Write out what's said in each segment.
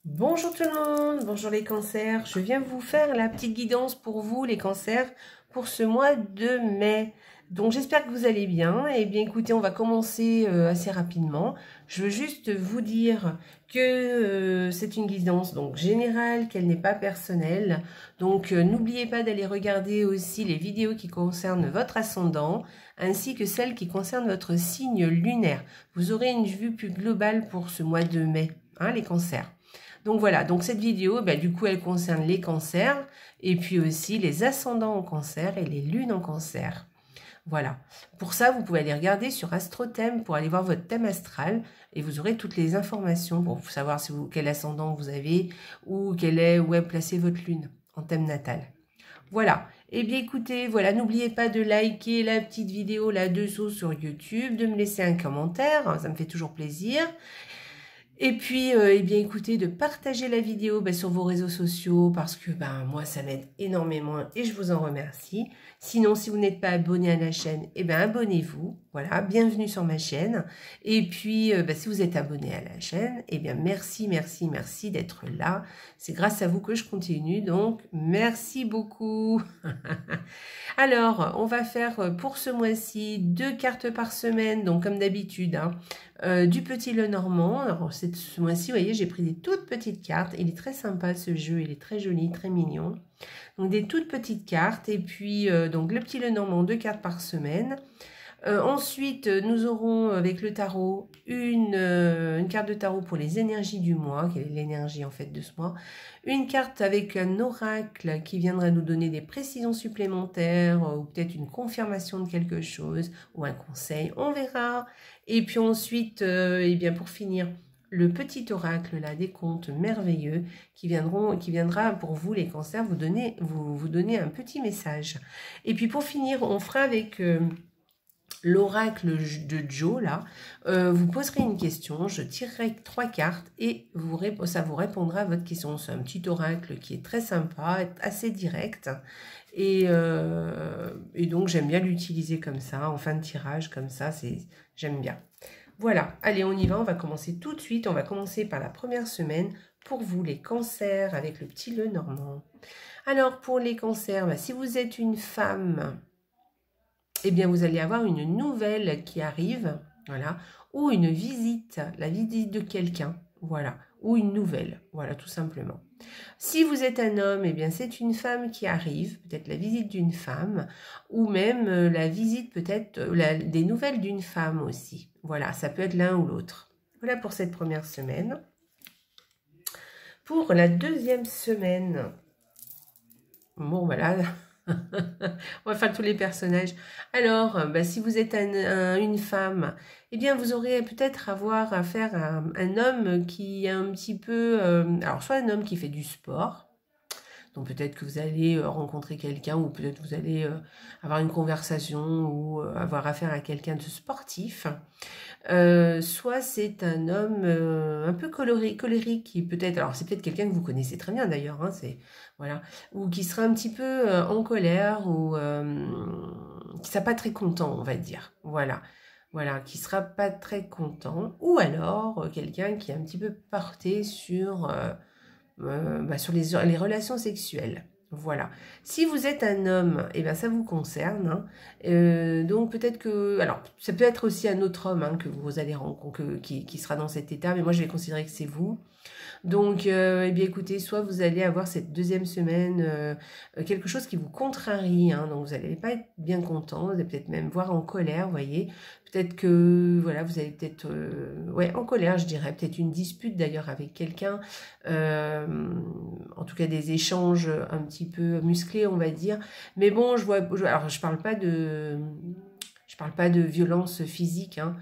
Bonjour tout le monde, bonjour les cancers. Je viens vous faire la petite guidance pour vous les cancers pour ce mois de mai. Donc j'espère que vous allez bien. Eh bien écoutez, on va commencer assez rapidement. Je veux juste vous dire que c'est une guidance donc générale, qu'elle n'est pas personnelle. Donc n'oubliez pas d'aller regarder aussi les vidéos qui concernent votre ascendant ainsi que celles qui concernent votre signe lunaire. Vous aurez une vue plus globale pour ce mois de mai, hein, les cancers. Donc voilà, donc cette vidéo, du coup, elle concerne les cancers et puis aussi les ascendants en cancer et les lunes en cancer. Voilà. Pour ça, vous pouvez aller regarder sur AstroThème pour aller voir votre thème astral et vous aurez toutes les informations pour savoir si quel ascendant vous avez ou où est placée votre lune en thème natal. Voilà. Eh bien écoutez, voilà, n'oubliez pas de liker la petite vidéo là-dessous sur YouTube, de me laisser un commentaire, ça me fait toujours plaisir. Et puis, eh bien, écoutez, de partager la vidéo sur vos réseaux sociaux parce que moi, ça m'aide énormément et je vous en remercie. Sinon, si vous n'êtes pas abonné à la chaîne, eh bien, abonnez-vous. Voilà, bienvenue sur ma chaîne. Et puis, si vous êtes abonné à la chaîne, eh bien, merci, merci, merci d'être là. C'est grâce à vous que je continue, donc merci beaucoup. Alors, on va faire pour ce mois-ci 2 cartes par semaine, donc comme d'habitude, hein. Du Petit Lenormand. Alors ce mois-ci, vous voyez, j'ai pris des toutes petites cartes. Il est très sympa ce jeu, il est très joli, très mignon. Donc des toutes petites cartes et puis donc le Petit Lenormand, 2 cartes par semaine. Ensuite, nous aurons avec le tarot une carte de tarot pour les énergies du mois, quelle est l'énergie en fait de ce mois. Une carte avec un oracle qui viendra nous donner des précisions supplémentaires ou peut-être une confirmation de quelque chose ou un conseil, on verra. Et puis ensuite, eh bien pour finir, le petit oracle là des contes merveilleux qui viendra pour vous les cancers vous donner un petit message. Et puis pour finir, on fera avec l'oracle de Joe, là, vous poserez une question, je tirerai 3 cartes et ça vous répondra à votre question. C'est un petit oracle qui est très sympa, assez direct. Et donc, j'aime bien l'utiliser comme ça, en fin de tirage, comme ça, j'aime bien. Voilà, allez, on y va, on va commencer tout de suite. On va commencer par la première semaine pour vous, les cancers, avec le Petit Lenormand. Alors, pour les cancers, si vous êtes une femme, eh bien, vous allez avoir une nouvelle qui arrive, voilà, ou une visite, la visite de quelqu'un, voilà, ou une nouvelle, voilà, tout simplement. Si vous êtes un homme, eh bien, c'est une femme qui arrive, peut-être la visite d'une femme, ou même la visite, peut-être, des nouvelles d'une femme aussi. Voilà, ça peut être l'un ou l'autre. Voilà pour cette première semaine. Pour la deuxième semaine, bon, voilà, on va faire tous les personnages. Alors, si vous êtes une femme, eh bien, vous aurez peut-être avoir affaire à un homme qui est un petit peu... alors, soit un homme qui fait du sport, donc peut-être que vous allez rencontrer quelqu'un ou peut-être vous allez avoir une conversation ou avoir affaire à quelqu'un de sportif. Soit c'est un homme un peu colérique qui peut-être, alors c'est peut-être quelqu'un que vous connaissez très bien d'ailleurs, hein, voilà, ou qui sera un petit peu en colère ou qui sera pas très content, on va dire, voilà, qui sera pas très content, ou alors quelqu'un qui est un petit peu porté sur sur les relations sexuelles. Voilà. Si vous êtes un homme, eh bien ça vous concerne. Hein. Donc peut-être que... Alors, ça peut être aussi un autre homme hein, que vous allez rencontrer, qui sera dans cet état, mais moi je vais considérer que c'est vous. Donc, eh bien écoutez, soit vous allez avoir cette deuxième semaine quelque chose qui vous contrarie, hein, donc vous n'allez pas être bien content, vous allez peut-être même voir en colère, vous voyez. Peut-être que, voilà, vous allez peut-être, ouais, en colère, je dirais, peut-être une dispute d'ailleurs avec quelqu'un, en tout cas des échanges un petit peu musclés, on va dire. Mais bon, alors je parle pas de violence physique, hein,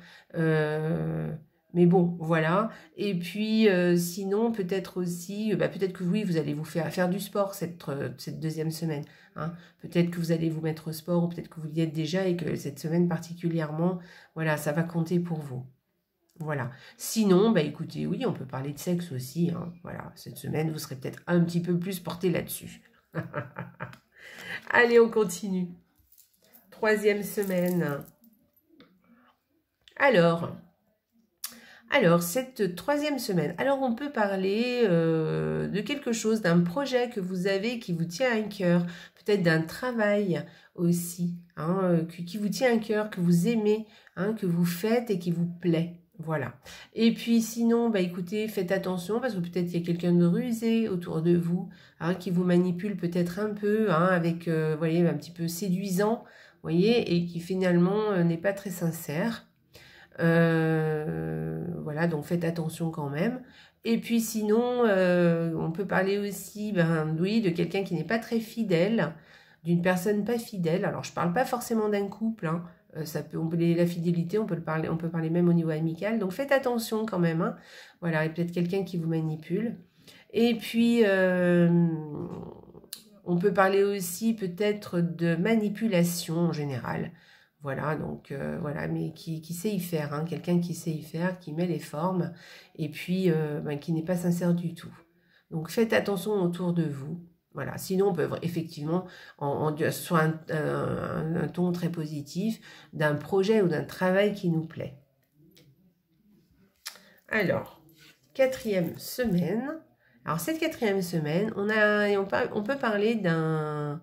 mais bon, voilà. Et puis, sinon, peut-être aussi, peut-être que oui, vous allez vous faire du sport cette deuxième semaine. Hein. Peut-être que vous allez vous mettre au sport, ou peut-être que vous y êtes déjà et que cette semaine particulièrement, voilà, ça va compter pour vous. Voilà. Sinon, écoutez, oui, on peut parler de sexe aussi. Hein. Voilà, cette semaine, vous serez peut-être un petit peu plus porté là-dessus. Allez, on continue. Troisième semaine. Alors, Alors, cette troisième semaine, alors on peut parler de quelque chose, d'un projet que vous avez qui vous tient à cœur, peut-être d'un travail aussi, hein, qui vous tient à cœur, que vous aimez, hein, que vous faites et qui vous plaît. Voilà. Et puis sinon, bah écoutez, faites attention parce que peut-être il y a quelqu'un de rusé autour de vous, hein, qui vous manipule peut-être un peu, hein, avec, vous voyez, un petit peu séduisant, vous voyez, et qui finalement n'est pas très sincère. Voilà, donc faites attention quand même. Et puis sinon, on peut parler aussi, ben oui, de quelqu'un qui n'est pas très fidèle, d'une personne pas fidèle. Alors je parle pas forcément d'un couple, hein. Ça peut, la fidélité, on peut parler même au niveau amical. Donc faites attention quand même, hein. Voilà, et peut-être quelqu'un qui vous manipule. Et puis on peut parler aussi peut-être de manipulation en général. Voilà, donc voilà, mais qui sait y faire, hein, quelqu'un qui sait y faire, qui met les formes, et puis ben, qui n'est pas sincère du tout. Donc faites attention autour de vous. Voilà, sinon on peut effectivement, sur un ton très positif, d'un projet ou d'un travail qui nous plaît. Alors, quatrième semaine. Alors cette quatrième semaine, on peut parler d'un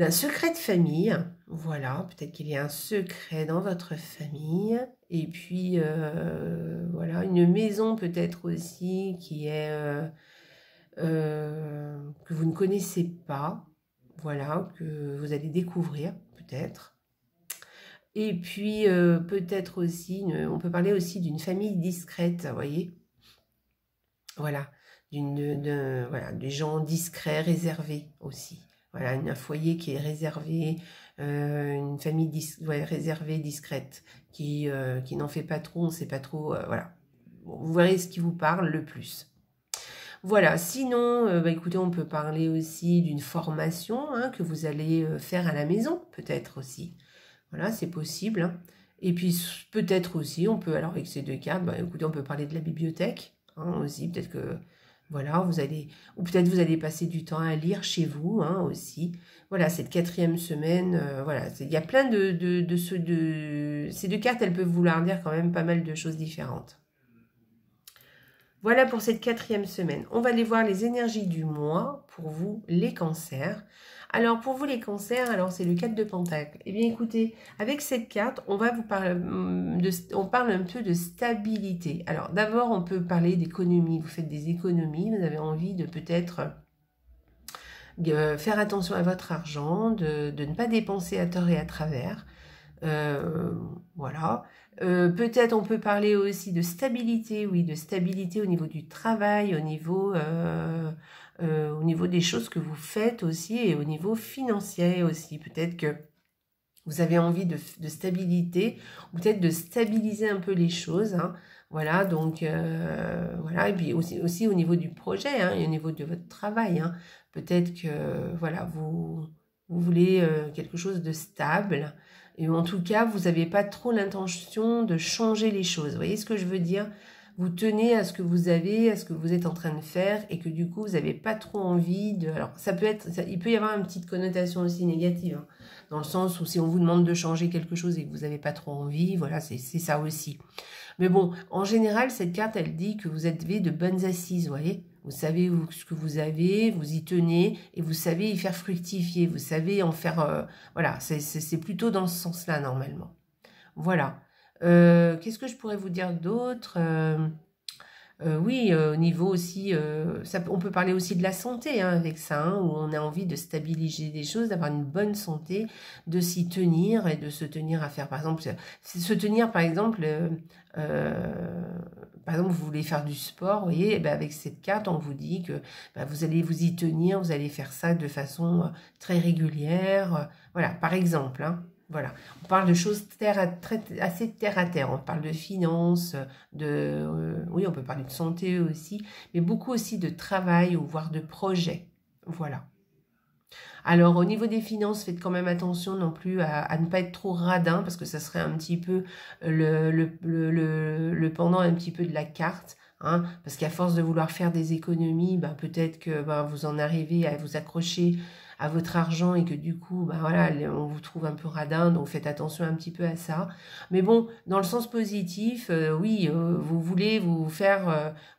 secret de famille. Voilà, peut-être qu'il y a un secret dans votre famille. Et puis, voilà, une maison peut-être aussi qui est que vous ne connaissez pas. Voilà, que vous allez découvrir peut-être. Et puis, peut-être aussi, on peut parler aussi d'une famille discrète, vous voyez. Voilà, voilà, des gens discrets, réservés aussi. Voilà, un foyer qui est réservé, une famille réservée, discrète, qui n'en fait pas trop, on ne sait pas trop, voilà. Vous verrez ce qui vous parle le plus. Voilà, sinon, bah, écoutez, on peut parler aussi d'une formation, hein, que vous allez faire à la maison, peut-être aussi. Voilà, c'est possible, hein. Et puis, peut-être aussi, alors avec ces deux cartes, bah, écoutez, on peut parler de la bibliothèque, hein, aussi, peut-être que... Voilà, ou peut-être vous allez passer du temps à lire chez vous, hein, aussi. Voilà, cette quatrième semaine, voilà, il y a plein ces deux cartes, elles peuvent vouloir dire quand même pas mal de choses différentes. Voilà pour cette quatrième semaine. On va aller voir les énergies du mois pour vous, les cancers. Alors, pour vous, les cancers, alors c'est le 4 de Pentacle. Eh bien, écoutez, avec cette carte, on parle un peu de stabilité. Alors, d'abord, on peut parler d'économie. Vous faites des économies, vous avez envie de peut-être faire attention à votre argent, de ne pas dépenser à tort et à travers. Voilà. Peut-être on peut parler aussi de stabilité, oui, de stabilité au niveau du travail, au niveau des choses que vous faites aussi et au niveau financier aussi. Peut-être que vous avez envie de stabilité, ou peut-être de stabiliser un peu les choses, hein. Voilà, donc voilà, et puis aussi au niveau du projet, hein, et au niveau de votre travail, hein. Peut-être que voilà, vous voulez quelque chose de stable, et en tout cas, vous n'avez pas trop l'intention de changer les choses. Vous voyez ce que je veux dire? Vous tenez à ce que vous avez, à ce que vous êtes en train de faire, et que du coup, vous n'avez pas trop envie de... Alors, il peut y avoir une petite connotation aussi négative, hein, dans le sens où si on vous demande de changer quelque chose et que vous n'avez pas trop envie, voilà, c'est ça aussi. Mais bon, en général, cette carte, elle dit que vous avez de bonnes assises, vous voyez? Vous savez ce que vous avez, vous y tenez, et vous savez y faire fructifier, vous savez en faire... voilà, c'est plutôt dans ce sens-là, normalement. Voilà. Qu'est-ce que je pourrais vous dire d'autre? Oui, au niveau aussi, on peut parler aussi de la santé, hein, avec ça, hein, où on a envie de stabiliser des choses, d'avoir une bonne santé, de s'y tenir et de se tenir à faire, par exemple, se tenir, par exemple, vous voulez faire du sport, vous voyez, et ben avec cette carte, on vous dit que vous allez vous y tenir, vous allez faire ça de façon très régulière, voilà, par exemple, hein. Voilà, on parle de choses assez terre à terre, on parle de finances, oui, on peut parler de santé aussi, mais beaucoup aussi de travail ou voire de projet, voilà. Alors, au niveau des finances, faites quand même attention non plus à ne pas être trop radin, parce que ça serait un petit peu le pendant un petit peu de la carte, hein, parce qu'à force de vouloir faire des économies, peut-être que vous en arrivez à vous accrocher à votre argent et que du coup, bah voilà, on vous trouve un peu radin, donc faites attention un petit peu à ça. Mais bon, dans le sens positif, oui, vous voulez vous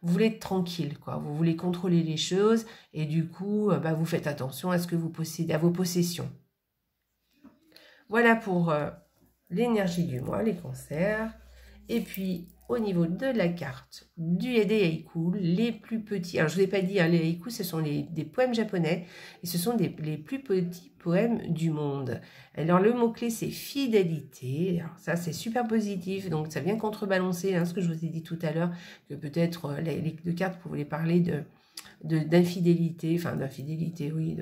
voulez être tranquille, quoi. Vous voulez contrôler les choses et du coup, bah, vous faites attention à ce que vous possédez, à vos possessions. Voilà pour l'énergie du mois, les cancers. Et puis, au niveau de la carte des haïkus, les plus petits, alors je ne vous ai pas dit, hein, les haïkus, ce sont des poèmes japonais, et ce sont les plus petits poèmes du monde. Alors, le mot-clé, c'est fidélité. Alors, ça, c'est super positif, donc ça vient contrebalancer ce que je vous ai dit tout à l'heure, que peut-être les deux cartes pouvaient parler d'infidélité, enfin d'infidélité, oui,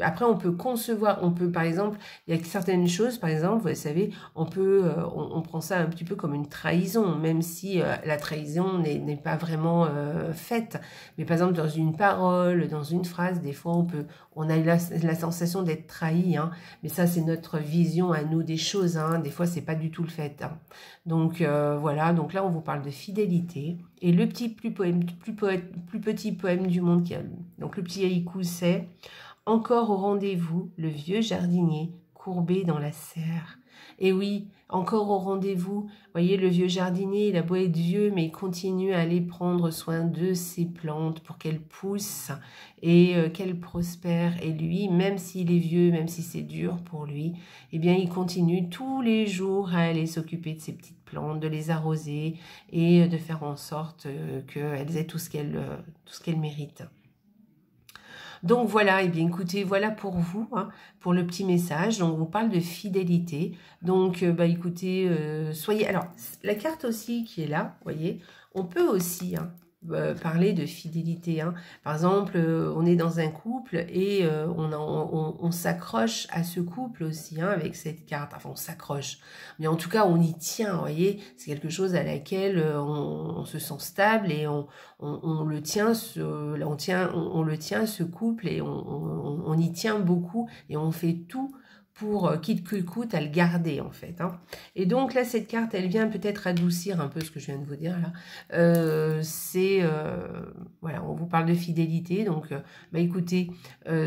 après on peut concevoir, on peut par exemple, il y a certaines choses, par exemple, vous savez, on prend ça un petit peu comme une trahison, même si la trahison n'est pas vraiment faite, mais par exemple dans une parole, dans une phrase, des fois on a la sensation d'être trahi, mais ça c'est notre vision à nous des choses, des fois c'est pas du tout le fait, donc voilà, donc là on vous parle de fidélité, et le plus petit poème du monde, donc le petit haïku, c'est « Encore au rendez-vous, le vieux jardinier courbé dans la serre ». Et oui, encore au rendez-vous, voyez, le vieux jardinier, il a beau être vieux, mais il continue à aller prendre soin de ses plantes pour qu'elles poussent et qu'elles prospèrent. Et lui, même s'il est vieux, même si c'est dur pour lui, eh bien, il continue tous les jours à aller s'occuper de ses petites plantes, de les arroser et de faire en sorte qu'elles aient tout ce qu'elles méritent. Donc voilà, et bien écoutez, voilà pour vous, pour le petit message. Donc on parle de fidélité. Donc bah écoutez, soyez... Alors la carte aussi qui est là, vous voyez, on peut aussi parler de fidélité. Par exemple, on est dans un couple et on s'accroche à ce couple aussi avec cette carte. Enfin, on s'accroche. Mais en tout cas, on y tient, vous voyez. C'est quelque chose à laquelle on se sent stable et on le tient, on le tient, ce couple, et on y tient beaucoup et on fait tout pour, quitte que coûte, à le garder, en fait. Et donc, là, cette carte, elle vient peut-être adoucir un peu ce que je viens de vous dire, là. Voilà, on vous parle de fidélité, donc, bah, écoutez,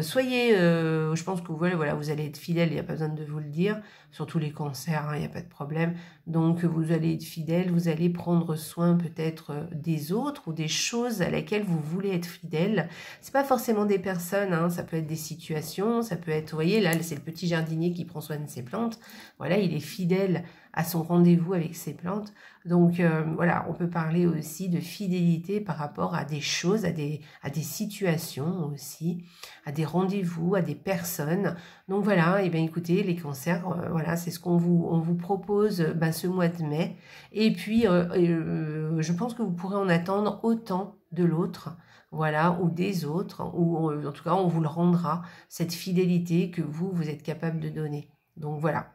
soyez, je pense que voilà, vous allez être fidèle, il n'y a pas besoin de vous le dire, surtout les cancers, il n'y a pas de problème. Donc, vous allez être fidèle, vous allez prendre soin peut-être des autres ou des choses à laquelle vous voulez être fidèle. C'est pas forcément des personnes, ça peut être des situations, ça peut être, vous voyez, là, c'est le petit jardinier qui prend soin de ses plantes. Voilà, il est fidèle à son rendez-vous avec ses plantes. Donc, voilà, on peut parler aussi de fidélité par rapport à des choses, à des situations aussi, à des rendez-vous, à des personnes. Donc, voilà, et bien écoutez, les cancers, voilà, c'est ce qu'on vous propose ce mois de mai. Et puis, je pense que vous pourrez en attendre autant de l'autre, voilà, ou des autres, ou en tout cas, on vous le rendra, cette fidélité que vous êtes capable de donner. Donc, voilà.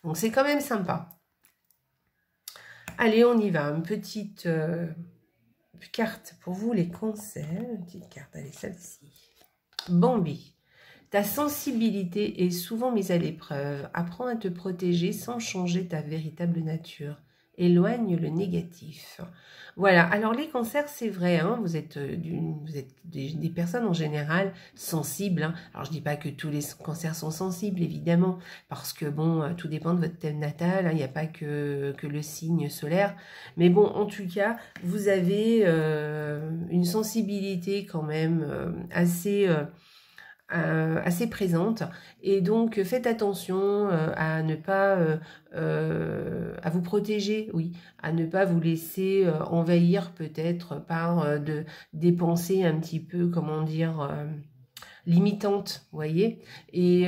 Donc, c'est quand même sympa. Allez, on y va. Une petite carte pour vous, les cancers. Une petite carte, allez, celle-ci. Bambi. Ta sensibilité est souvent mise à l'épreuve. Apprends à te protéger sans changer ta véritable nature. Éloigne le négatif. Voilà, alors les cancers, c'est vrai, vous êtes des personnes en général sensibles. Alors je dis pas que tous les cancers sont sensibles, évidemment, parce que bon, tout dépend de votre thème natal, il n'y a pas que le signe solaire. Mais bon, en tout cas, vous avez une sensibilité quand même assez présente, et donc faites attention à ne pas à vous protéger, oui, à ne pas vous laisser envahir peut-être par des pensées un petit peu, comment dire, limitantes, vous voyez, et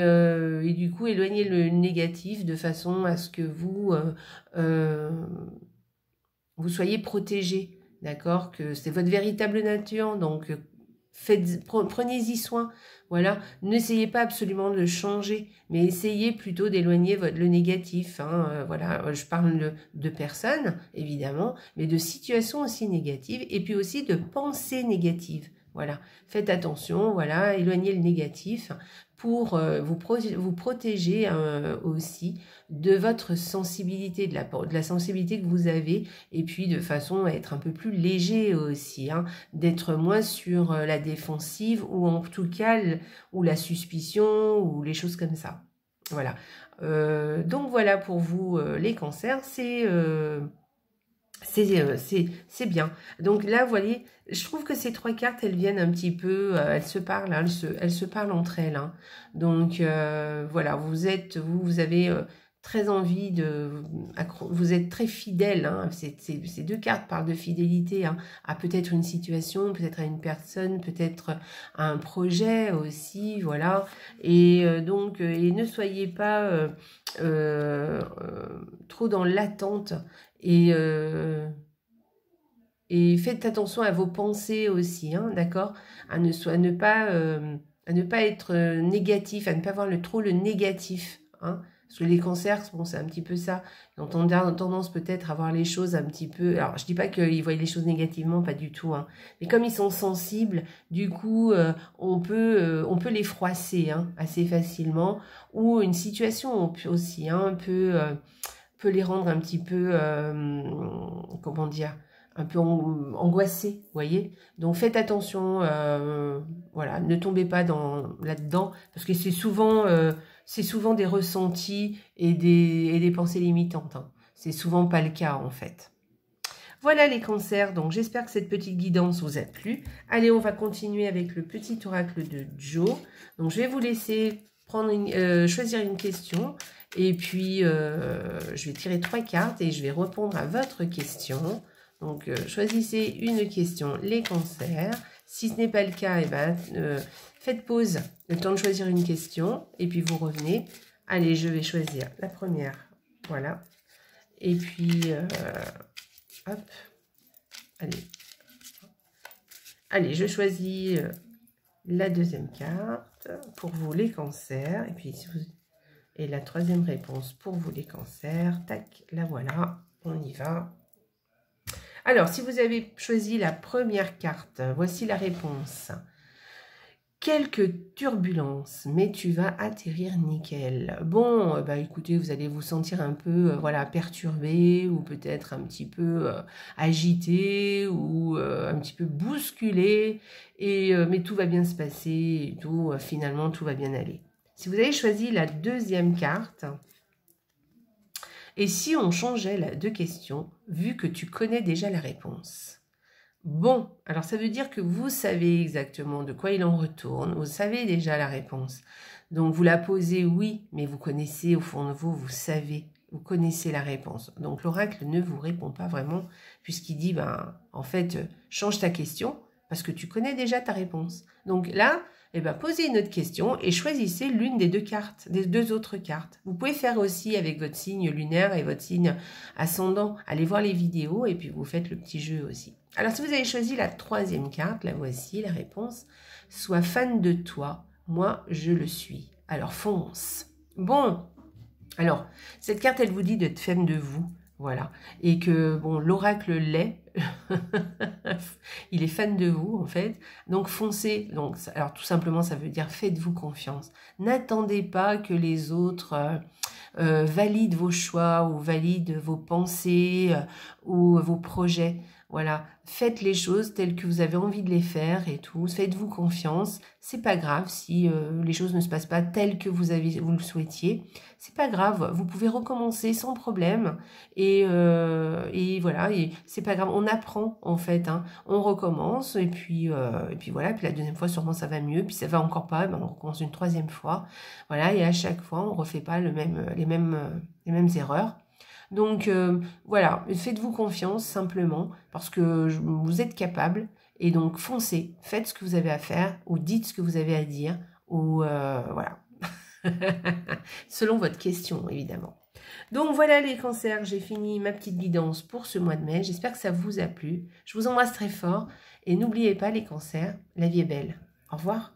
du coup éloignez le négatif de façon à ce que vous soyez protégé, d'accord, que c'est votre véritable nature, donc prenez-y soin. Voilà, n'essayez pas absolument de le changer, mais essayez plutôt d'éloigner le négatif. Voilà, je parle de personnes, évidemment, mais de situations aussi négatives, et puis aussi de pensées négatives. Voilà, faites attention, voilà, éloignez le négatif pour vous protéger aussi de votre sensibilité, de la sensibilité que vous avez, et puis de façon à être un peu plus léger aussi, hein, d'être moins sur la défensive, ou en tout cas, ou la suspicion, ou les choses comme ça. Voilà. Donc voilà pour vous les cancers, c'est bien. Donc là, vous voyez, je trouve que ces 3 cartes, elles viennent un petit peu, elles se parlent, hein, elles se parlent entre elles. Hein. Donc voilà, vous avez très envie vous êtes très fidèle. Hein. Ces 2 cartes parlent de fidélité, hein, à peut-être une situation, peut-être à une personne, peut-être à un projet aussi, voilà. Et donc, et ne soyez pas trop dans l'attente. Et faites attention à vos pensées aussi, hein, d'accord, à ne pas être négatif, à ne pas voir trop le négatif, hein, parce que les cancers, bon, c'est un petit peu ça, ils ont tendance peut-être à voir les choses un petit peu, alors je dis pas qu'ils voient les choses négativement, pas du tout, hein, mais comme ils sont sensibles, du coup, on peut les froisser, hein, assez facilement, ou une situation aussi, hein, peut les rendre un petit peu, comment dire, un peu angoissés, vous voyez. Donc faites attention, voilà, ne tombez pas là-dedans, parce que c'est souvent des ressentis et des pensées limitantes. Hein. C'est souvent pas le cas en fait. Voilà les cancers, donc j'espère que cette petite guidance vous a plu. Allez, on va continuer avec le petit oracle de Joe. Donc je vais vous laisser choisir une question. Et puis, je vais tirer 3 cartes et je vais répondre à votre question. Donc, choisissez une question, les cancers. Si ce n'est pas le cas, eh ben, faites pause, le temps de choisir une question. Et puis, vous revenez. Allez, je vais choisir la première. Voilà. Et puis, hop. Allez, je choisis la deuxième carte pour vous, les cancers. Et puis, et la troisième réponse pour vous, les cancers. Tac, la voilà. On y va. Alors, si vous avez choisi la première carte, voici la réponse. Quelques turbulences, mais tu vas atterrir nickel. Bon, bah écoutez, vous allez vous sentir un peu voilà, perturbé, ou peut-être un petit peu agité, ou un petit peu bousculé, mais tout va bien se passer, et tout, finalement tout va bien aller. Si vous avez choisi la deuxième carte, et si on changeait de question, vu que tu connais déjà la réponse? Bon, alors ça veut dire que vous savez exactement de quoi il en retourne, vous savez déjà la réponse. Donc vous la posez oui, mais vous connaissez au fond de vous, vous savez, vous connaissez la réponse. Donc l'oracle ne vous répond pas vraiment, puisqu'il dit, ben, en fait, change ta question, parce que tu connais déjà ta réponse. Donc là, eh ben, posez une autre question et choisissez l'une des 2 cartes, des 2 autres cartes. Vous pouvez faire aussi avec votre signe lunaire et votre signe ascendant. Allez voir les vidéos et puis vous faites le petit jeu aussi. Alors, si vous avez choisi la troisième carte, la voici, la réponse. Sois fan de toi, moi je le suis. Alors, fonce. Bon, alors, cette carte, elle vous dit d'être fan de vous. Voilà. Et que, bon, l'oracle l'est. Il est fan de vous, en fait. Donc, foncez. Donc, alors, tout simplement, ça veut dire faites-vous confiance. N'attendez pas que les autres valident vos choix ou valident vos pensées ou vos projets. Voilà, faites les choses telles que vous avez envie de les faire et tout. Faites-vous confiance. C'est pas grave si les choses ne se passent pas telles que vous le souhaitiez. C'est pas grave. Vous pouvez recommencer sans problème. Et voilà. Et c'est pas grave. On apprend en fait. Hein. On recommence et puis voilà. Puis la deuxième fois, sûrement ça va mieux. Puis ça va encore pas. Ben, on recommence une troisième fois. Voilà. Et à chaque fois, on refait pas les mêmes erreurs. Donc, voilà, faites-vous confiance simplement parce que vous êtes capable et donc foncez, faites ce que vous avez à faire ou dites ce que vous avez à dire ou voilà, selon votre question évidemment. Donc voilà les cancers, j'ai fini ma petite guidance pour ce mois de mai, j'espère que ça vous a plu, je vous embrasse très fort et n'oubliez pas les cancers, la vie est belle, au revoir.